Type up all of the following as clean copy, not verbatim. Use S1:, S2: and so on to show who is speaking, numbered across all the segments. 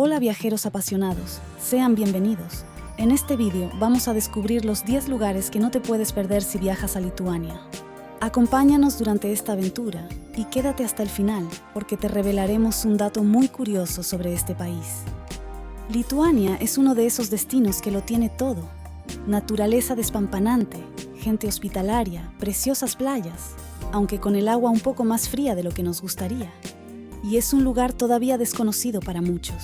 S1: Hola viajeros apasionados, sean bienvenidos. En este vídeo vamos a descubrir los 10 lugares que no te puedes perder si viajas a Lituania. Acompáñanos durante esta aventura y quédate hasta el final porque te revelaremos un dato muy curioso sobre este país. Lituania es uno de esos destinos que lo tiene todo. Naturaleza despampanante, gente hospitalaria, preciosas playas, aunque con el agua un poco más fría de lo que nos gustaría. Y es un lugar todavía desconocido para muchos.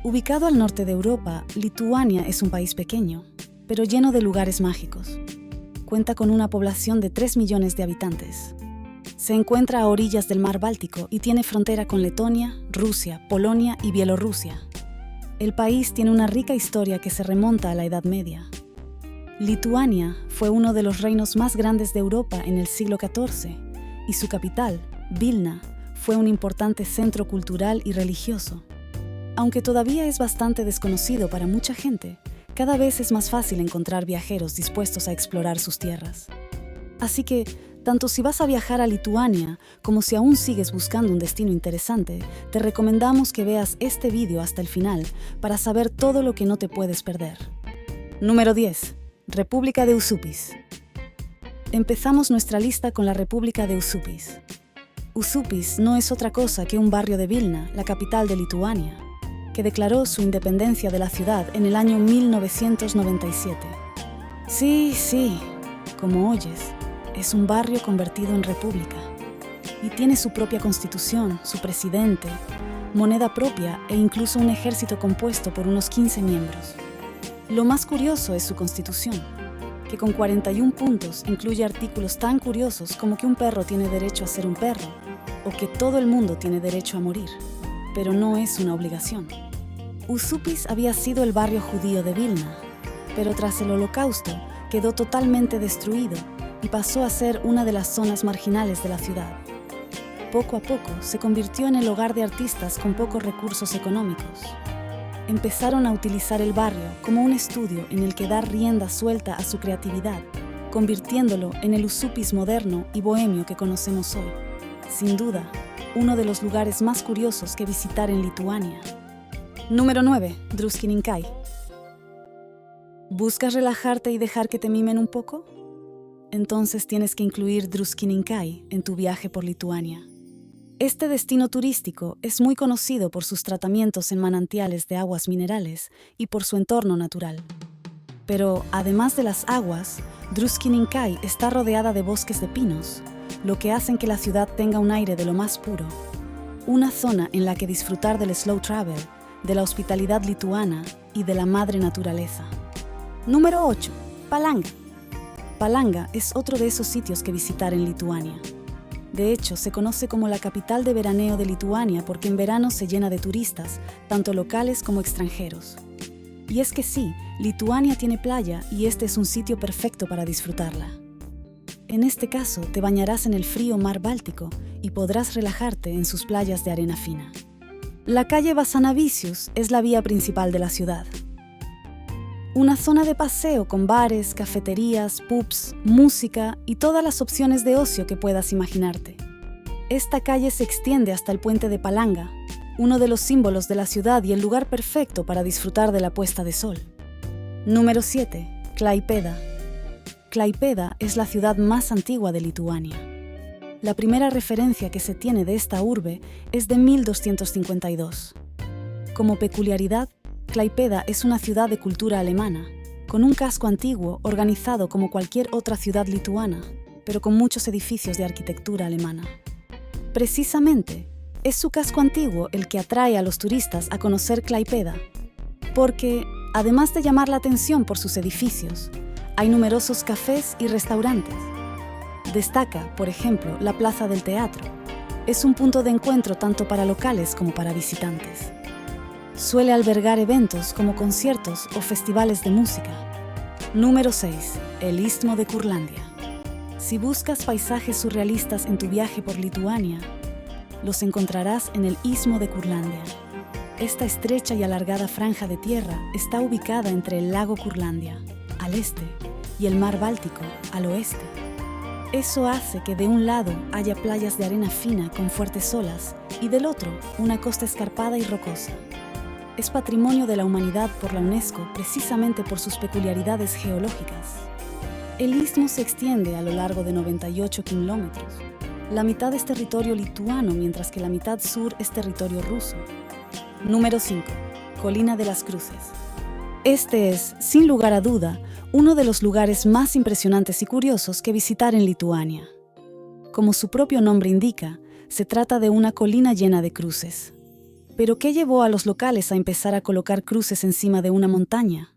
S1: Ubicado al norte de Europa, Lituania es un país pequeño, pero lleno de lugares mágicos. Cuenta con una población de 3 millones de habitantes. Se encuentra a orillas del mar Báltico y tiene frontera con Letonia, Rusia, Polonia y Bielorrusia. El país tiene una rica historia que se remonta a la Edad Media. Lituania fue uno de los reinos más grandes de Europa en el siglo XIV y su capital, Vilna, fue un importante centro cultural y religioso. Aunque todavía es bastante desconocido para mucha gente, cada vez es más fácil encontrar viajeros dispuestos a explorar sus tierras. Así que, tanto si vas a viajar a Lituania como si aún sigues buscando un destino interesante, te recomendamos que veas este vídeo hasta el final para saber todo lo que no te puedes perder. Número 10. República de Usupis. Empezamos nuestra lista con la República de Usupis. Usupis no es otra cosa que un barrio de Vilna, la capital de Lituania, que declaró su independencia de la ciudad en el año 1997. Sí, como oyes, es un barrio convertido en república y tiene su propia constitución, su presidente, moneda propia e incluso un ejército compuesto por unos 15 miembros. Lo más curioso es su constitución, que con 41 puntos incluye artículos tan curiosos como que un perro tiene derecho a ser un perro o que todo el mundo tiene derecho a morir, pero no es una obligación. Usupis había sido el barrio judío de Vilna, pero tras el Holocausto quedó totalmente destruido y pasó a ser una de las zonas marginales de la ciudad. Poco a poco se convirtió en el hogar de artistas con pocos recursos económicos. Empezaron a utilizar el barrio como un estudio en el que dar rienda suelta a su creatividad, convirtiéndolo en el Usupis moderno y bohemio que conocemos hoy. Sin duda, uno de los lugares más curiosos que visitar en Lituania. Número 9. Druskininkai. ¿Buscas relajarte y dejar que te mimen un poco? Entonces tienes que incluir Druskininkai en tu viaje por Lituania. Este destino turístico es muy conocido por sus tratamientos en manantiales de aguas minerales y por su entorno natural. Pero, además de las aguas, Druskininkai está rodeada de bosques de pinos, lo que hace que la ciudad tenga un aire de lo más puro. Una zona en la que disfrutar del slow travel, de la hospitalidad lituana y de la madre naturaleza. Número 8. Palanga. Palanga es otro de esos sitios que visitar en Lituania. De hecho, se conoce como la capital de veraneo de Lituania porque en verano se llena de turistas, tanto locales como extranjeros. Y es que sí, Lituania tiene playa y este es un sitio perfecto para disfrutarla. En este caso, te bañarás en el frío mar Báltico y podrás relajarte en sus playas de arena fina. La calle Basanavičius es la vía principal de la ciudad. Una zona de paseo con bares, cafeterías, pubs, música y todas las opciones de ocio que puedas imaginarte. Esta calle se extiende hasta el puente de Palanga, uno de los símbolos de la ciudad y el lugar perfecto para disfrutar de la puesta de sol. Número 7. Klaipėda. Klaipėda es la ciudad más antigua de Lituania. La primera referencia que se tiene de esta urbe es de 1252. Como peculiaridad, Klaipėda es una ciudad de cultura alemana, con un casco antiguo organizado como cualquier otra ciudad lituana, pero con muchos edificios de arquitectura alemana. Precisamente, es su casco antiguo el que atrae a los turistas a conocer Klaipėda, porque, además de llamar la atención por sus edificios, hay numerosos cafés y restaurantes. Destaca, por ejemplo, la Plaza del Teatro. Es un punto de encuentro tanto para locales como para visitantes. Suele albergar eventos como conciertos o festivales de música. Número 6. El Istmo de Curlandia. Si buscas paisajes surrealistas en tu viaje por Lituania, los encontrarás en el Istmo de Curlandia. Esta estrecha y alargada franja de tierra está ubicada entre el lago Curlandia, al este, y el mar Báltico, al oeste. Eso hace que de un lado haya playas de arena fina con fuertes olas y del otro una costa escarpada y rocosa. Es Patrimonio de la Humanidad por la UNESCO precisamente por sus peculiaridades geológicas. El istmo se extiende a lo largo de 98 kilómetros. La mitad es territorio lituano, mientras que la mitad sur es territorio ruso. Número 5. Colina de las Cruces. Este es, sin lugar a duda, uno de los lugares más impresionantes y curiosos que visitar en Lituania. Como su propio nombre indica, se trata de una colina llena de cruces. ¿Pero qué llevó a los locales a empezar a colocar cruces encima de una montaña?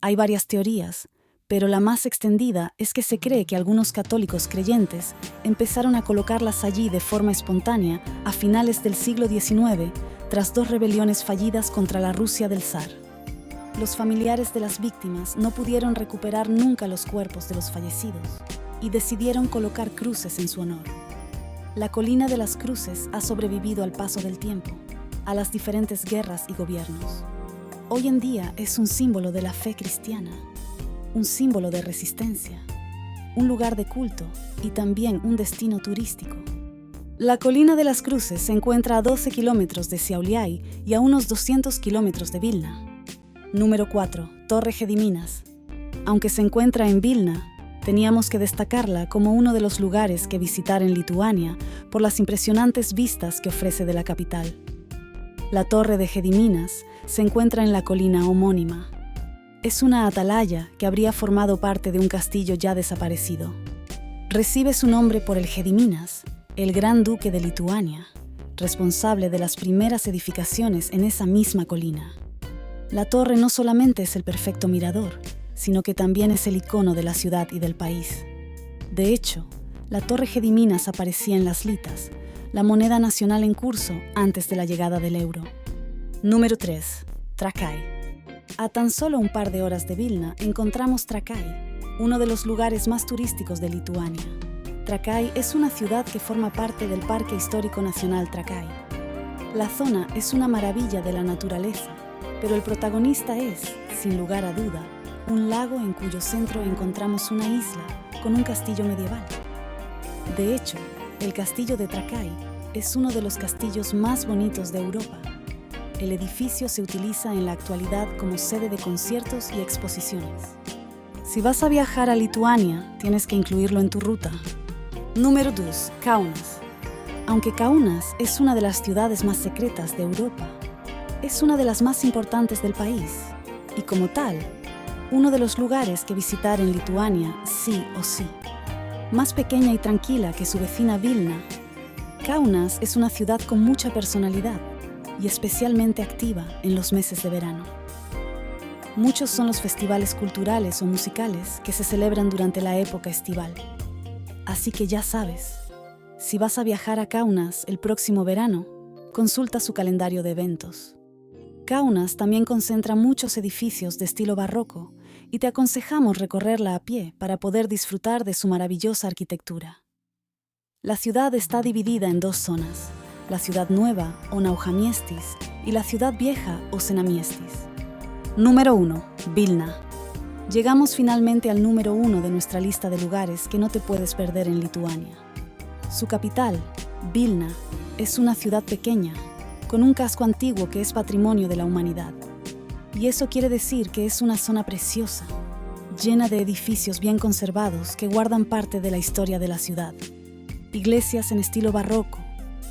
S1: Hay varias teorías, pero la más extendida es que se cree que algunos católicos creyentes empezaron a colocarlas allí de forma espontánea a finales del siglo XIX, tras 2 rebeliones fallidas contra la Rusia del zar. Los familiares de las víctimas no pudieron recuperar nunca los cuerpos de los fallecidos y decidieron colocar cruces en su honor. La colina de las Cruces ha sobrevivido al paso del tiempo, a las diferentes guerras y gobiernos. Hoy en día es un símbolo de la fe cristiana, un símbolo de resistencia, un lugar de culto y también un destino turístico. La colina de las Cruces se encuentra a 12 kilómetros de Šiauliai y a unos 200 kilómetros de Vilna. Número 4. Torre Gediminas. Aunque se encuentra en Vilna, teníamos que destacarla como uno de los lugares que visitar en Lituania por las impresionantes vistas que ofrece de la capital. La Torre de Gediminas se encuentra en la colina homónima. Es una atalaya que habría formado parte de un castillo ya desaparecido. Recibe su nombre por el Gediminas, el gran duque de Lituania, responsable de las primeras edificaciones en esa misma colina. La torre no solamente es el perfecto mirador, sino que también es el icono de la ciudad y del país. De hecho, la Torre Gediminas aparecía en las litas, la moneda nacional en curso antes de la llegada del euro. Número 3. Trakai. A tan solo un par de horas de Vilna encontramos Trakai, uno de los lugares más turísticos de Lituania. Trakai es una ciudad que forma parte del Parque Histórico Nacional Trakai. La zona es una maravilla de la naturaleza, pero el protagonista es, sin lugar a duda, un lago en cuyo centro encontramos una isla con un castillo medieval. De hecho, el castillo de Trakai es uno de los castillos más bonitos de Europa. El edificio se utiliza en la actualidad como sede de conciertos y exposiciones. Si vas a viajar a Lituania, tienes que incluirlo en tu ruta. Número 2. Kaunas. Aunque Kaunas es una de las ciudades más secretas de Europa, es una de las más importantes del país y, como tal, uno de los lugares que visitar en Lituania sí o sí. Más pequeña y tranquila que su vecina Vilna, Kaunas es una ciudad con mucha personalidad y especialmente activa en los meses de verano. Muchos son los festivales culturales o musicales que se celebran durante la época estival. Así que ya sabes, si vas a viajar a Kaunas el próximo verano, consulta su calendario de eventos. Kaunas también concentra muchos edificios de estilo barroco y te aconsejamos recorrerla a pie para poder disfrutar de su maravillosa arquitectura. La ciudad está dividida en 2 zonas, la ciudad nueva o Naujamiestis y la ciudad vieja o Senamiestis. Número 1. Vilna. Llegamos finalmente al número 1 de nuestra lista de lugares que no te puedes perder en Lituania. Su capital, Vilna, es una ciudad pequeña, con un casco antiguo que es patrimonio de la humanidad. Y eso quiere decir que es una zona preciosa, llena de edificios bien conservados que guardan parte de la historia de la ciudad. Iglesias en estilo barroco,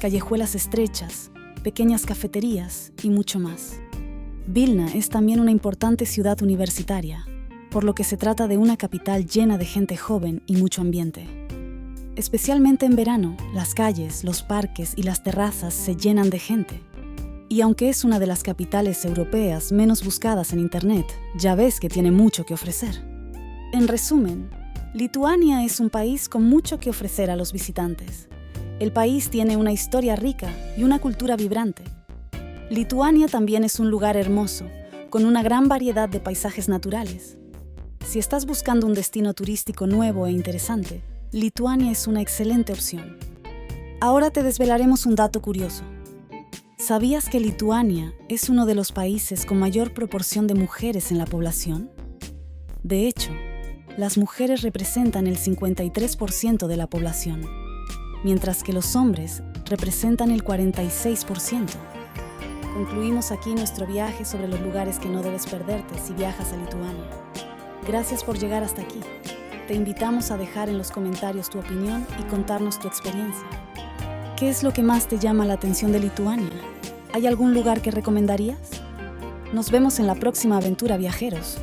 S1: callejuelas estrechas, pequeñas cafeterías y mucho más. Vilna es también una importante ciudad universitaria, por lo que se trata de una capital llena de gente joven y mucho ambiente. Especialmente en verano, las calles, los parques y las terrazas se llenan de gente. Y aunque es una de las capitales europeas menos buscadas en Internet, ya ves que tiene mucho que ofrecer. En resumen, Lituania es un país con mucho que ofrecer a los visitantes. El país tiene una historia rica y una cultura vibrante. Lituania también es un lugar hermoso, con una gran variedad de paisajes naturales. Si estás buscando un destino turístico nuevo e interesante, Lituania es una excelente opción. Ahora te desvelaremos un dato curioso. ¿Sabías que Lituania es uno de los países con mayor proporción de mujeres en la población? De hecho, las mujeres representan el 53% de la población, mientras que los hombres representan el 46%. Concluimos aquí nuestro viaje sobre los lugares que no debes perderte si viajas a Lituania. Gracias por llegar hasta aquí. Te invitamos a dejar en los comentarios tu opinión y contarnos tu experiencia. ¿Qué es lo que más te llama la atención de Lituania? ¿Hay algún lugar que recomendarías? Nos vemos en la próxima aventura, viajeros.